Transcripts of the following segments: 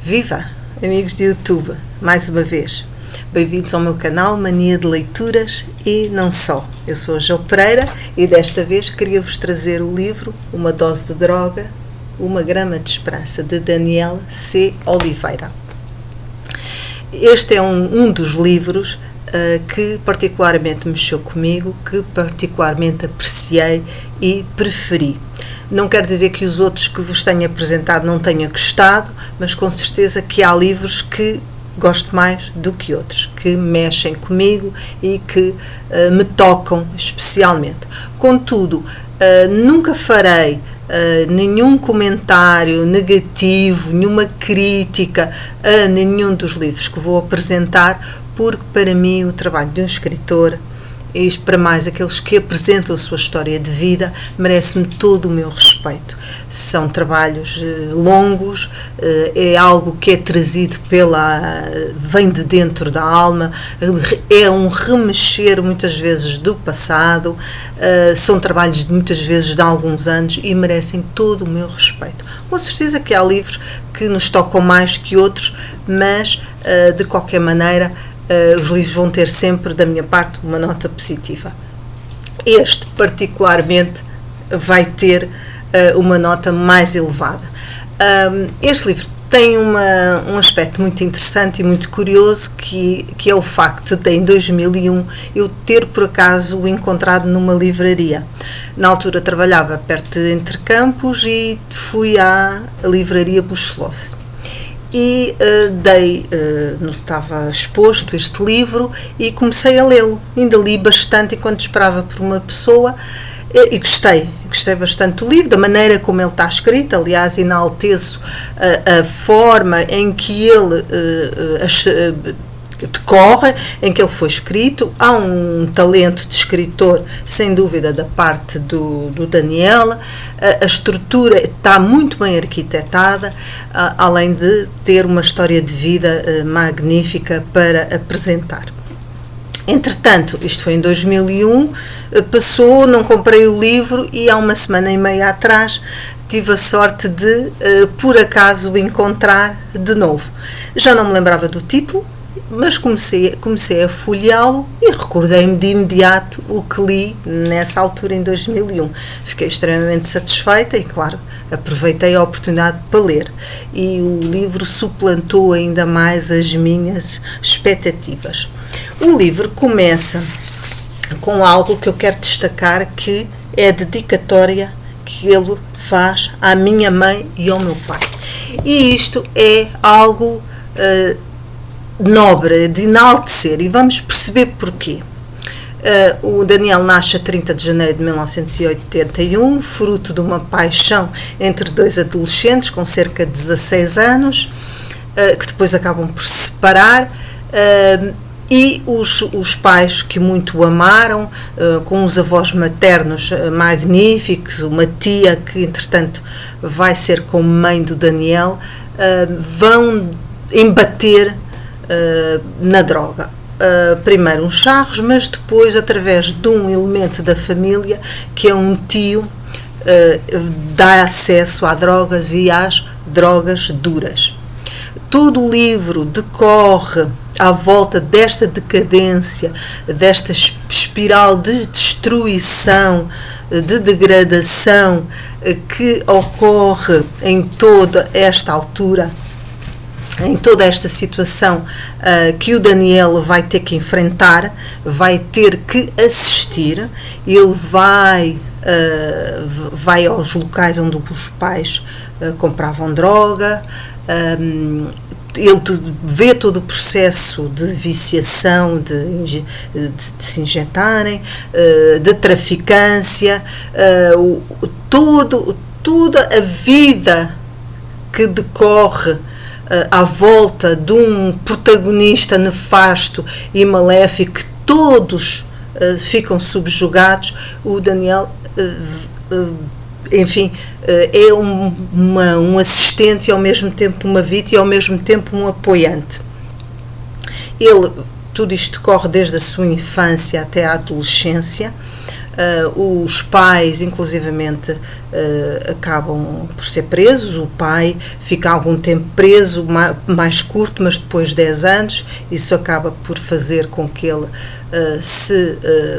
Viva, amigos de YouTube, mais uma vez. Bem-vindos ao meu canal Mania de Leituras e não só. Eu sou a Jo Pereira e desta vez queria-vos trazer o livro Uma Dose de Droga, Uma Grama de Esperança, de Daniel C. Oliveira. Este é um dos livros que particularmente mexeu comigo, que particularmente apreciei e preferi. Não quer dizer que os outros que vos tenho apresentado não tenha gostado, mas com certeza que há livros que gosto mais do que outros, que mexem comigo e que me tocam especialmente. Contudo, nunca farei nenhum comentário negativo, nenhuma crítica a nenhum dos livros que vou apresentar, porque para mim o trabalho de um escritor, e para mais aqueles que apresentam a sua história de vida, merece-me todo o meu respeito. São trabalhos longos, é algo que é trazido vem de dentro da alma, é um remexer muitas vezes do passado, são trabalhos de muitas vezes de alguns anos e merecem todo o meu respeito. Com certeza que há livros que nos tocam mais que outros, mas de qualquer maneira os livros vão ter sempre, da minha parte, uma nota positiva. Este, particularmente, vai ter uma nota mais elevada. Este livro tem um aspecto muito interessante e muito curioso, que é o facto de, em 2001, eu ter, por acaso, o encontrado numa livraria. Na altura trabalhava perto de Entrecampos e fui à livraria Buxloss. E estava exposto este livro e comecei a lê-lo. Ainda li bastante enquanto esperava por uma pessoa e gostei bastante do livro, da maneira como ele está escrito. Aliás, enalteço a forma em que ele decorre, em que ele foi escrito. Há um talento de escritor, sem dúvida, da parte do Daniel. A estrutura está muito bem arquitetada, além de ter uma história de vida magnífica para apresentar. Entretanto, isto foi em 2001, passou, não comprei o livro e há uma semana e meia atrás tive a sorte de, por acaso, o encontrar de novo. Já não me lembrava do título, mas comecei a folheá-lo e recordei-me de imediato o que li nessa altura, em 2001. Fiquei extremamente satisfeita e, claro, aproveitei a oportunidade para ler. E o livro suplantou ainda mais as minhas expectativas. O livro começa com algo que eu quero destacar, que é a dedicatória que ele faz à minha mãe e ao meu pai. E isto é algo nobre, de enaltecer, e vamos perceber porquê. O Daniel nasce a 30 de janeiro de 1981, fruto de uma paixão entre dois adolescentes com cerca de 16 anos, que depois acabam por se separar, e os pais que muito o amaram, com os avós maternos magníficos, uma tia que entretanto vai ser como mãe do Daniel, vão embater na droga. Primeiro uns charros, mas depois, através de um elemento da família, que é um tio, dá acesso a drogas e às drogas duras. Todo o livro decorre à volta desta decadência, desta espiral de destruição, de degradação que ocorre em toda esta altura, em toda esta situação que o Daniel vai ter que enfrentar, vai ter que assistir. Ele vai aos locais onde os pais compravam droga, ele vê todo o processo de viciação, de se injetarem, de traficância, toda a vida que decorre à volta de um protagonista nefasto e maléfico, que todos ficam subjugados. O Daniel, enfim, é um assistente e ao mesmo tempo uma vítima e ao mesmo tempo um apoiante. Tudo isto decorre desde a sua infância até à adolescência. Os pais, inclusivamente, acabam por ser presos. O pai fica algum tempo preso, mais curto, mas depois de 10 anos. Isso acaba por fazer com que ele se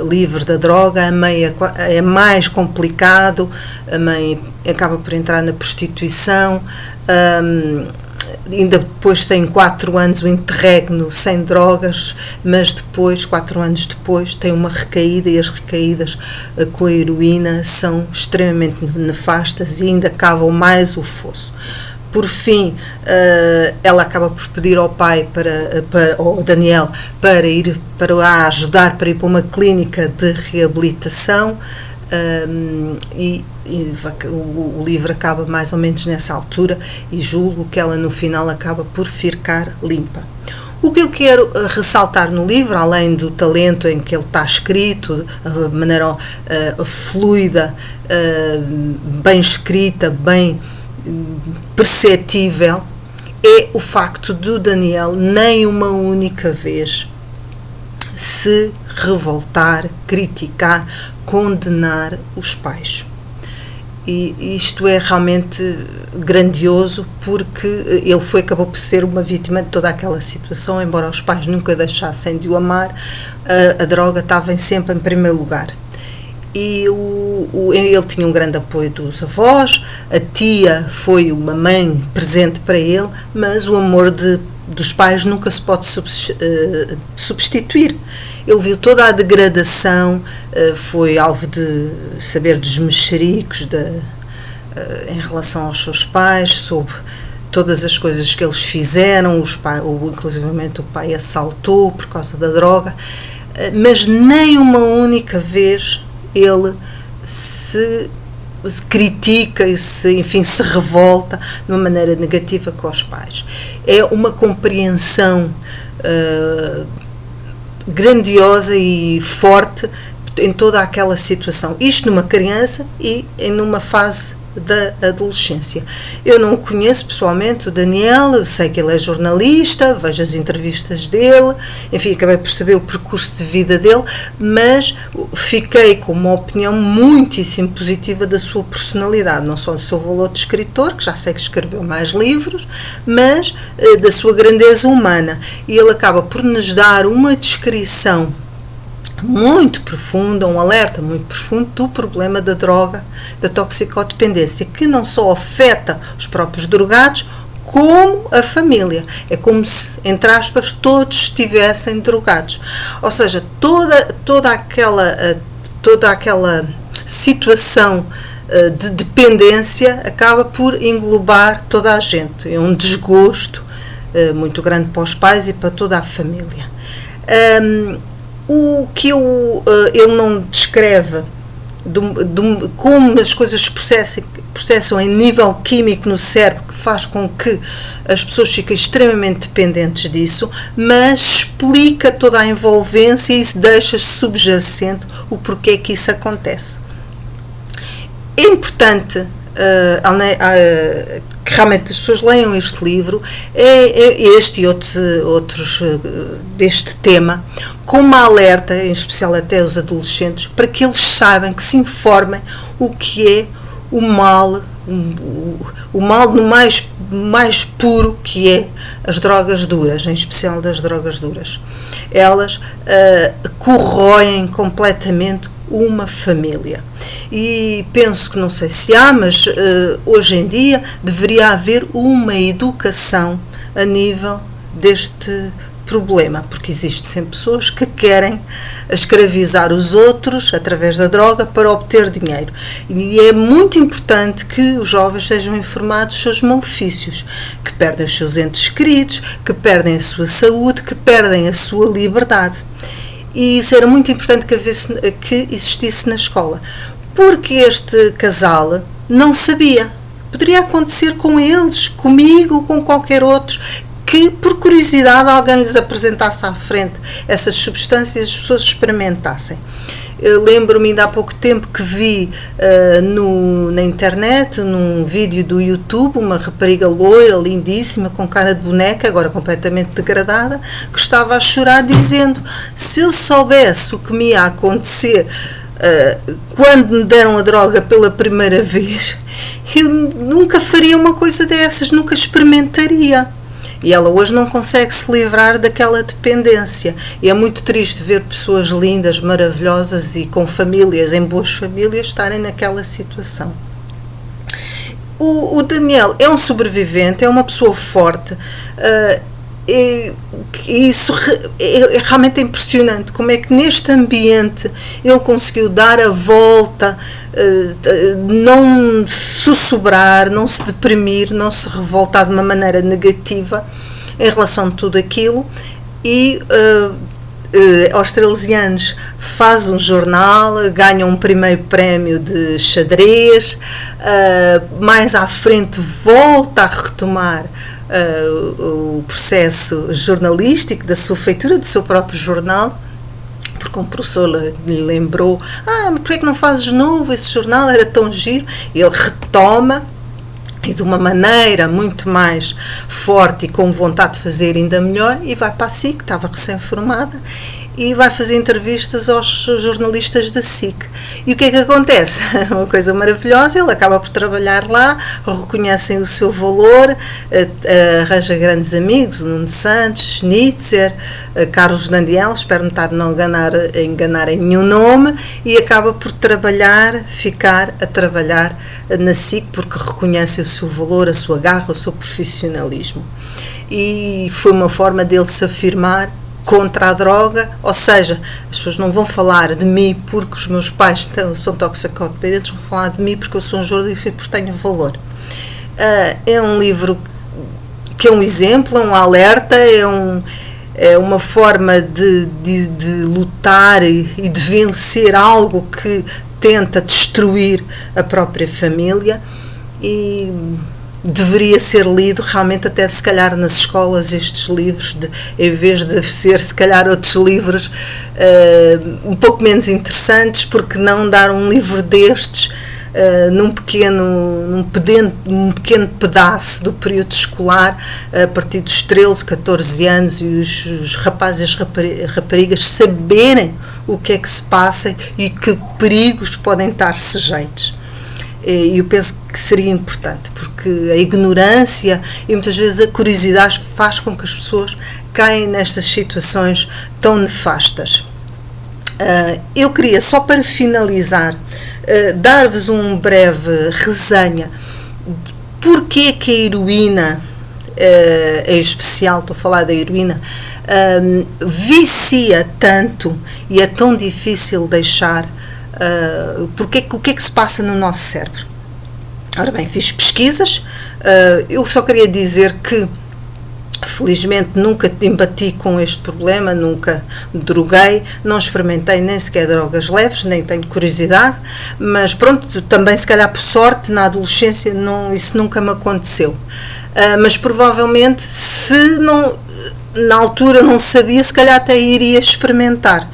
livre da droga. A mãe é mais complicado, a mãe acaba por entrar na prostituição. Ainda depois tem 4 anos o interregno sem drogas, mas depois, 4 anos depois, tem uma recaída, e as recaídas com a heroína são extremamente nefastas e ainda cavam mais o fosso. Por fim, ela acaba por pedir ao pai, ao Daniel, para a ajudar para ir para uma clínica de reabilitação. O livro acaba mais ou menos nessa altura, e julgo que ela no final acaba por ficar limpa. O que eu quero ressaltar no livro, além do talento em que ele está escrito, a maneira fluida, bem escrita, bem perceptível, é o facto do Daniel nem uma única vez se revoltar, criticar, condenar os pais. E isto é realmente grandioso, porque ele acabou por ser uma vítima de toda aquela situação. Embora os pais nunca deixassem de o amar, a droga estava sempre em primeiro lugar. E ele tinha um grande apoio dos avós, a tia foi uma mãe presente para ele, mas o amor dos pais nunca se pode substituir. Ele viu toda a degradação, foi alvo de saber dos mexericos em relação aos seus pais, soube todas as coisas que eles fizeram, inclusivamente o pai assaltou por causa da droga, mas nem uma única vez ele se critica e se revolta de uma maneira negativa com os pais. É uma compreensão grandiosa e forte em toda aquela situação. Isto numa criança e numa fase da adolescência. Eu não o conheço pessoalmente, o Daniel, eu sei que ele é jornalista, vejo as entrevistas dele, enfim, acabei por saber o percurso de vida dele, mas fiquei com uma opinião muitíssimo positiva da sua personalidade, não só do seu valor de escritor, que já sei que escreveu mais livros, mas da sua grandeza humana. E ele acaba por nos dar uma descrição muito profunda, um alerta muito profundo do problema da droga, da toxicodependência, que não só afeta os próprios drogados, como a família. É como se, entre aspas, todos estivessem drogados. Ou seja, toda aquela situação de dependência acaba por englobar toda a gente. É um desgosto muito grande para os pais e para toda a família. O que ele não descreve como as coisas se processam em nível químico no cérebro, que faz com que as pessoas fiquem extremamente dependentes disso, mas explica toda a envolvência e deixa subjacente o porquê que isso acontece. É importante que realmente as pessoas leiam este livro, este e outros deste tema, com uma alerta, em especial até os adolescentes, para que eles saibam, que se informem o que é o mal no mais puro, que é as drogas duras, em especial das drogas duras. Elas corroem completamente uma família. E penso que, não sei se há, mas hoje em dia deveria haver uma educação a nível deste problema, porque existem sempre pessoas que querem escravizar os outros através da droga para obter dinheiro. E é muito importante que os jovens sejam informados dos seus malefícios, que perdem os seus entes queridos, que perdem a sua saúde, que perdem a sua liberdade. E isso era muito importante que existisse na escola, porque este casal não sabia. Poderia acontecer com eles, comigo, com qualquer outro, que por curiosidade alguém lhes apresentasse à frente essas substâncias e as pessoas experimentassem. Lembro-me ainda há pouco tempo que vi na internet, num vídeo do YouTube, uma rapariga loira, lindíssima, com cara de boneca, agora completamente degradada, que estava a chorar dizendo: se eu soubesse o que me ia acontecer quando me deram a droga pela primeira vez, eu nunca faria uma coisa dessas, nunca experimentaria. E ela hoje não consegue se livrar daquela dependência. E é muito triste ver pessoas lindas, maravilhosas e com famílias, em boas famílias, estarem naquela situação. O Daniel é um sobrevivente, é uma pessoa forte, e isso é realmente impressionante, como é que neste ambiente ele conseguiu dar a volta, não sussurrar, não se deprimir, não se revoltar de uma maneira negativa em relação a tudo aquilo. E australianos faz um jornal, ganha um primeiro prémio de xadrez, mais à frente volta a retomar o processo jornalístico da sua feitura, do seu próprio jornal, porque um professor lhe lembrou: mas porquê é que não fazes de novo esse jornal, era tão giro? E ele retoma, e de uma maneira muito mais forte e com vontade de fazer ainda melhor, e vai para a SIC, que estava recém-formada, e vai fazer entrevistas aos jornalistas da SIC. E o que é que acontece? Uma coisa maravilhosa, ele acaba por trabalhar lá, reconhecem o seu valor, arranja grandes amigos, o Nuno Santos, Schnitzer, Carlos Dandiel, espero-me estar de não enganar em nenhum nome, e acaba por ficar a trabalhar na SIC, porque reconhece o seu valor, a sua garra, o seu profissionalismo. E foi uma forma dele se afirmar contra a droga, ou seja, as pessoas não vão falar de mim porque os meus pais são toxicodependentes, vão falar de mim porque eu sou um jornalista e porque tenho valor. É um livro que é um exemplo, é um alerta, é uma forma de lutar e de vencer algo que tenta destruir a própria família, e deveria ser lido realmente, até se calhar nas escolas, estes livros, em vez de ser se calhar outros livros um pouco menos interessantes, porque não dar um livro destes num pequeno pedaço do período escolar, a partir dos 13, 14 anos, e os rapazes e raparigas saberem o que é que se passa e que perigos podem estar sujeitos. E eu penso que seria importante, porque a ignorância e muitas vezes a curiosidade faz com que as pessoas caem nestas situações tão nefastas. Eu queria, só para finalizar, dar-vos uma breve resenha de porque que a heroína, em especial estou a falar da heroína, vicia tanto e é tão difícil deixar. O que é que se passa no nosso cérebro? Ora bem, fiz pesquisas, eu só queria dizer que felizmente nunca embati com este problema, nunca me droguei, não experimentei nem sequer drogas leves, nem tenho curiosidade, mas pronto, também se calhar por sorte na adolescência isso nunca me aconteceu, mas provavelmente se não, na altura não sabia, se calhar até iria experimentar.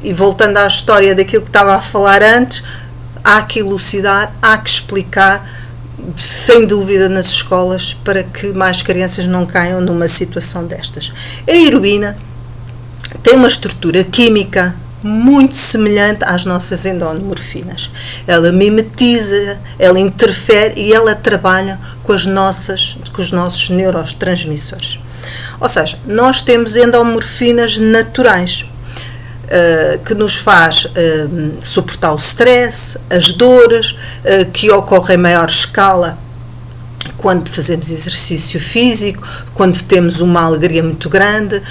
E voltando à história daquilo que estava a falar antes, há que elucidar, há que explicar, sem dúvida, nas escolas, para que mais crianças não caiam numa situação destas. A heroína tem uma estrutura química muito semelhante às nossas endomorfinas. Ela mimetiza, ela interfere e ela trabalha com os nossos neurotransmissores. Ou seja, nós temos endomorfinas naturais, que nos faz suportar o stress, as dores, que ocorrem em maior escala quando fazemos exercício físico, quando temos uma alegria muito grande,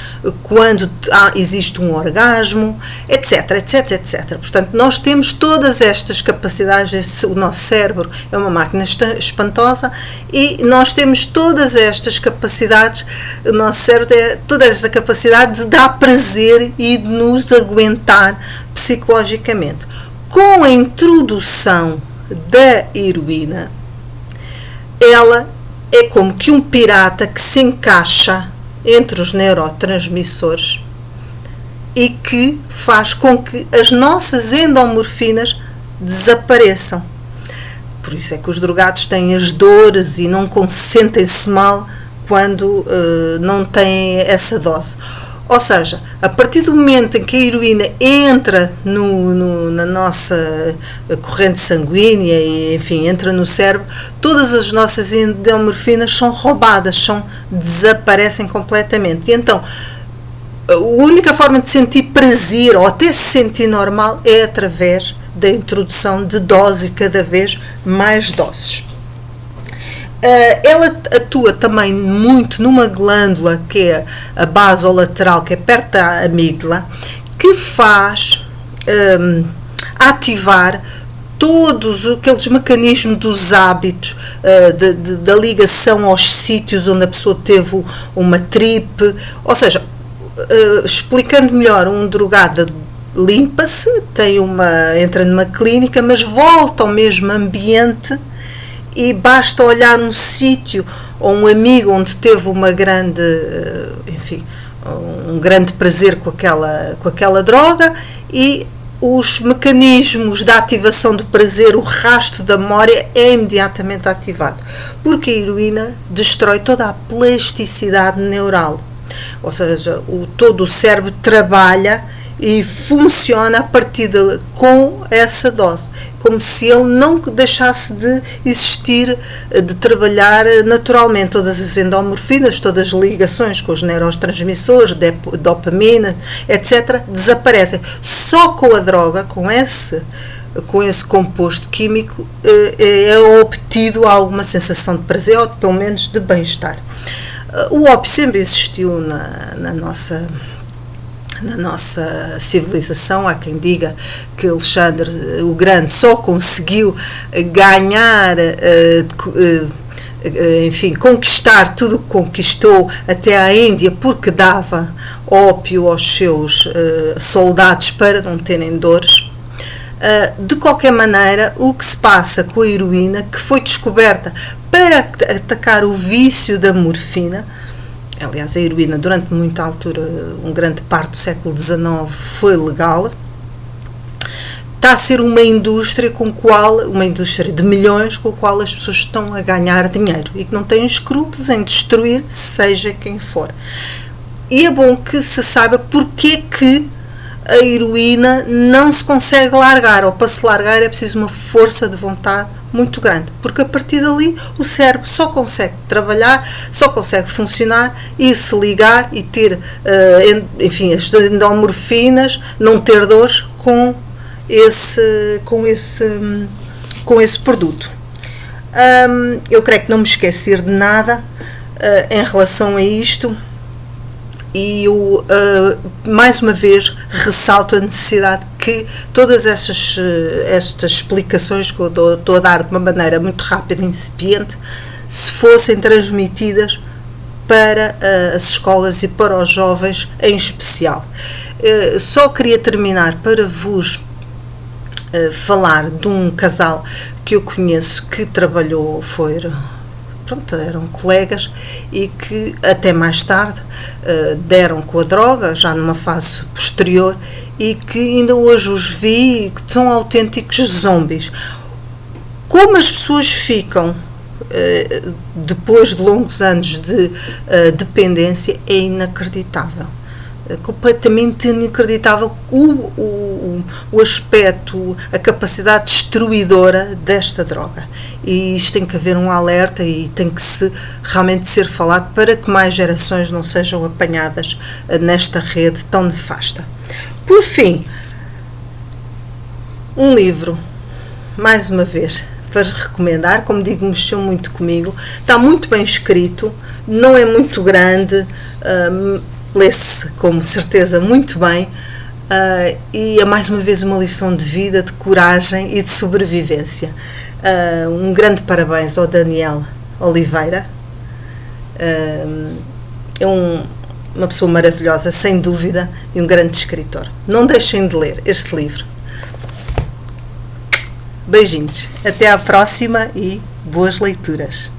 quando existe um orgasmo, etc, etc, etc. Portanto, nós temos todas estas capacidades, o nosso cérebro é uma máquina espantosa e nós temos todas estas capacidades, o nosso cérebro tem toda esta capacidade de dar prazer e de nos aguentar psicologicamente. Com a introdução da heroína, ela é como que um pirata que se encaixa entre os neurotransmissores e que faz com que as nossas endomorfinas desapareçam. Por isso é que os drogados têm as dores e não sentem-se mal quando não têm essa dose. Ou seja, a partir do momento em que a heroína entra na nossa corrente sanguínea e, enfim, entra no cérebro, todas as nossas endorfinas são roubadas, desaparecem completamente. E então, a única forma de sentir prazer ou até se sentir normal é através da introdução de doses e cada vez mais doses. Ela atua também muito numa glândula que é a basolateral, que é perto da amígdala, que faz ativar todos aqueles mecanismos dos hábitos, da ligação aos sítios onde a pessoa teve uma tripe, ou seja, explicando melhor, um drogado limpa-se, entra numa clínica, mas volta ao mesmo ambiente e basta olhar um sítio ou um amigo onde teve uma grande, enfim, um grande prazer com aquela droga e os mecanismos da ativação do prazer, o rastro da memória é imediatamente ativado, porque a heroína destrói toda a plasticidade neural, ou seja, todo o cérebro trabalha e funciona a partir com essa dose, como se ele não deixasse de existir, de trabalhar naturalmente. Todas as endorfinas, todas as ligações com os neurotransmissores, dopamina, etc., desaparecem. Só com a droga, com esse composto químico, é obtido alguma sensação de prazer ou pelo menos de bem-estar. O ópio sempre existiu na nossa civilização. Há quem diga que Alexandre o Grande só conseguiu ganhar, enfim, conquistar tudo o que conquistou até à Índia porque dava ópio aos seus soldados para não terem dores. De qualquer maneira, o que se passa com a heroína, que foi descoberta para atacar o vício da morfina. Aliás, a heroína, durante muita altura, uma grande parte do século XIX, foi legal. Está a ser uma indústria uma indústria de milhões, com a qual as pessoas estão a ganhar dinheiro e que não têm escrúpulos em destruir, seja quem for. E é bom que se saiba porque que a heroína não se consegue largar, ou para se largar é preciso uma força de vontade muito grande, porque a partir dali o cérebro só consegue trabalhar, só consegue funcionar e se ligar e ter, enfim, as endorfinas, não ter dores com esse produto. Eu creio que não me esquecer de nada em relação a isto. E eu, mais uma vez, ressalto a necessidade que todas estas explicações que eu estou a dar de uma maneira muito rápida e incipiente, se fossem transmitidas para as escolas e para os jovens em especial. Só queria terminar para vos falar de um casal que eu conheço que trabalhou, eram colegas e que até mais tarde deram com a droga, já numa fase posterior, e que ainda hoje os vi e que são autênticos zombies. Como as pessoas ficam depois de longos anos de dependência é inacreditável. Completamente inacreditável o aspecto, a capacidade destruidora desta droga. E isto tem que haver um alerta e tem que realmente ser falado para que mais gerações não sejam apanhadas nesta rede tão nefasta. Por fim, um livro, mais uma vez, para recomendar, como digo, mexeu muito comigo, está muito bem escrito, não é muito grande, lê-se com certeza muito bem, e é mais uma vez uma lição de vida, de coragem e de sobrevivência. Um grande parabéns ao Daniel Oliveira, é uma pessoa maravilhosa, sem dúvida, e um grande escritor. Não deixem de ler este livro. Beijinhos, até à próxima e boas leituras.